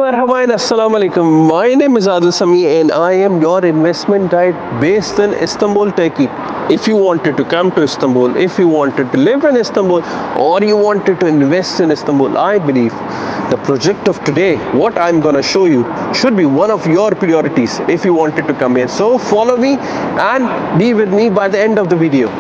Marhaba and Assalamu alaikum. My name is Adil Sami and I am your investment guide based in Istanbul, Turkey. If you wanted to come to Istanbul, if you wanted to live in Istanbul, or you wanted to invest in Istanbul, I believe the project of today, what I'm gonna show you, should be one of your priorities if you wanted to come here. So follow me and be with me by the end of the video.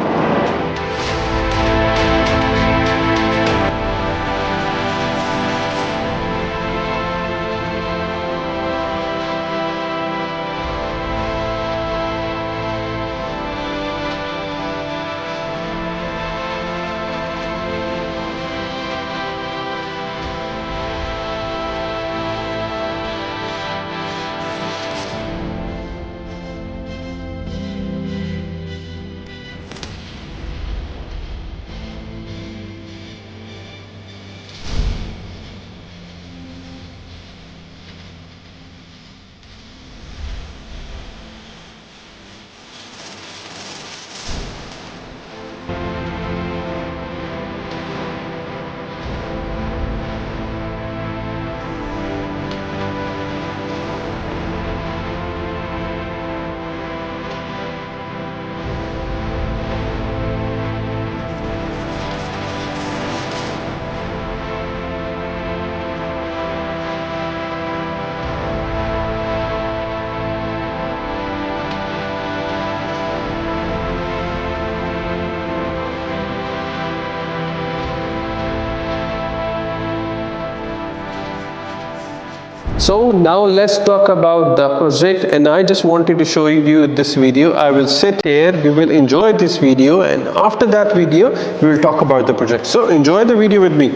So now let's talk about the project, and I just wanted to show you this video. I will sit here, we will enjoy this video, and after that video we will talk about the project. So enjoy the video with me.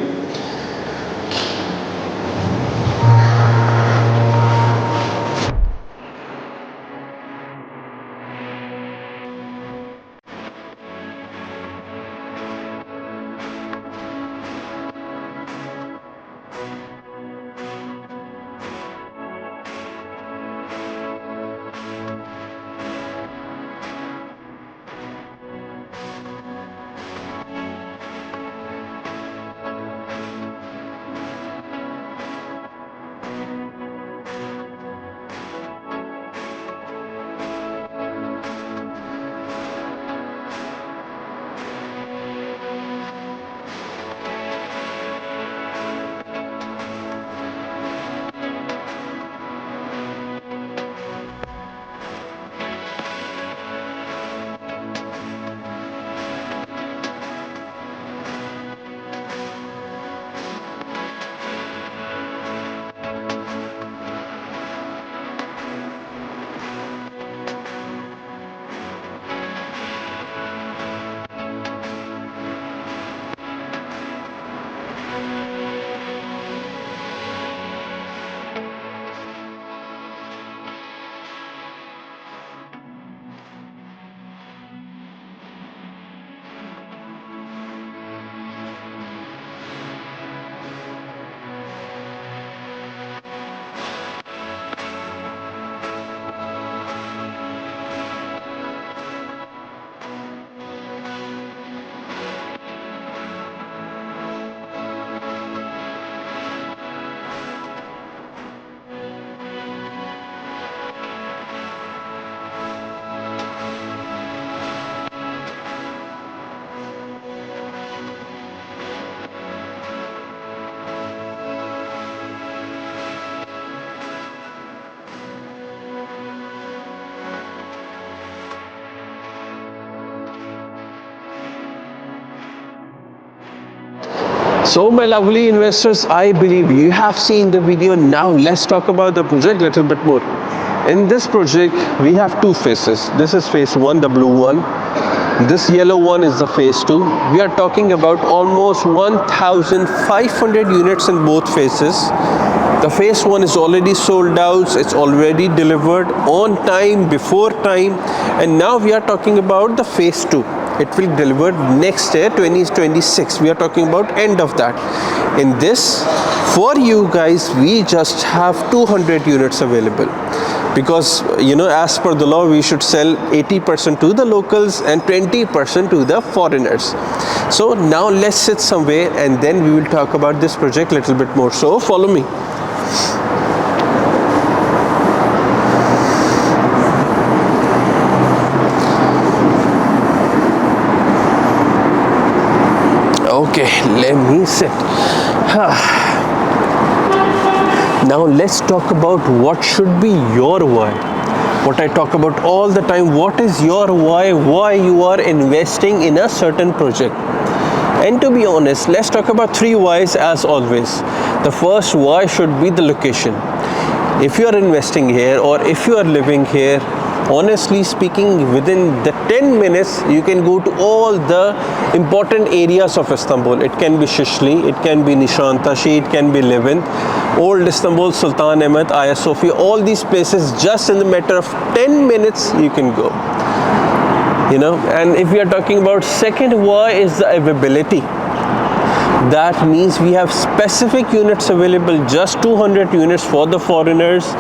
So my lovely investors, I believe you have seen the video. Now let's talk about the project a little bit more. In this project, we have two phases. This is phase 1, the blue one. This yellow one is the phase 2. We are talking about almost 1,500 units in both phases. The phase 1 is already sold out. It's already delivered on time, before time. And now we are talking about the phase 2. It will be delivered next year, 2026. We are talking about end of that. In this, for you guys, we just have 200 units available, because as per the law we should sell 80% to the locals and 20% to the foreigners. So now let's sit somewhere and then we will talk about this project a little bit more. So follow me. Okay, let me sit. Now let's talk about what should be your why. What I talk about all the time, what is your why you are investing in a certain project. And to be honest, let's talk about 3 whys as always. The first why should be the location. If you are investing here or if you are living here, honestly speaking, within the 10 minutes you can go to all the important areas of Istanbul. It can be Shishli, it can be Nişantaşı, it can be Levent, Old Istanbul, Sultanahmet, Hagia Sophia, all these places just in the matter of 10 minutes you can go. You know, and if we are talking about second why is the availability. That means we have specific units available, just 200 units for the foreigners.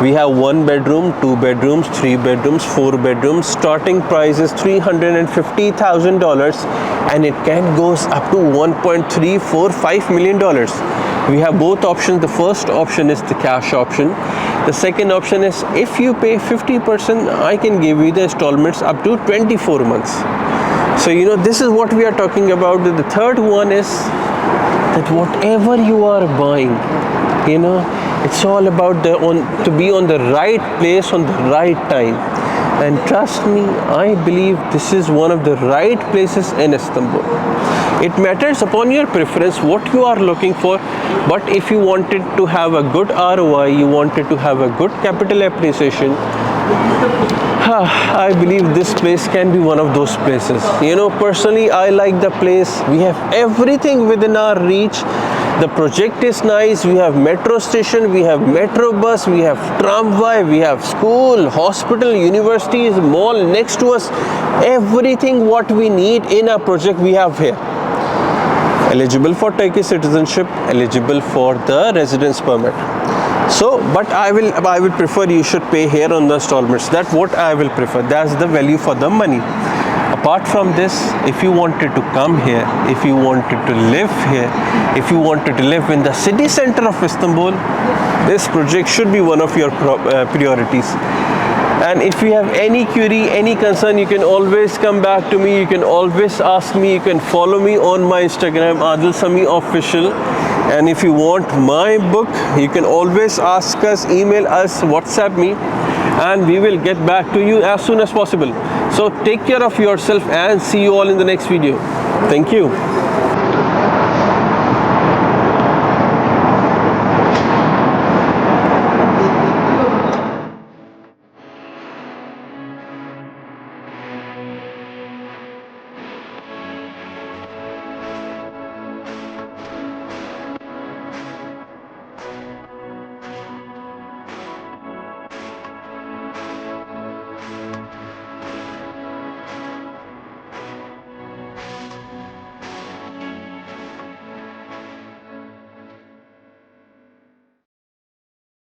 We have 1 bedroom, 2 bedrooms, 3 bedrooms, 4 bedrooms. Starting price is $350,000 and it can goes up to $1.345 million. We have both options. The first option is the cash option. The second option is if you pay 50%, I can give you the installments up to 24 months. So you know, this is what we are talking about. The third one is that whatever you are buying, you know, it's all about to be on the right place on the right time. And trust me, I believe this is one of the right places in Istanbul. It matters upon your preference what you are looking for, but if you wanted to have a good ROI, you wanted to have a good capital appreciation, I believe this place can be one of those places. You know, personally, I like the place. We have everything within our reach. The project is nice. We have metro station, we have metro bus, we have tramway, we have school, hospital, universities, mall next to us. Everything what we need in a project we have here. Eligible for Turkish citizenship, eligible for the residence permit. So, but I will prefer you should pay here on the installments. That's what I will prefer. That's the value for the money. Apart from this, if you wanted to come here, if you wanted to live here, if you wanted to live in the city center of Istanbul, this project should be one of your priorities. And if you have any query, any concern, you can always come back to me. You can always ask me. You can follow me on my Instagram, Adil Sami Official. And if you want my book, you can always ask us, email us, WhatsApp me, and we will get back to you as soon as possible. So take care of yourself and see you all in the next video. Thank you.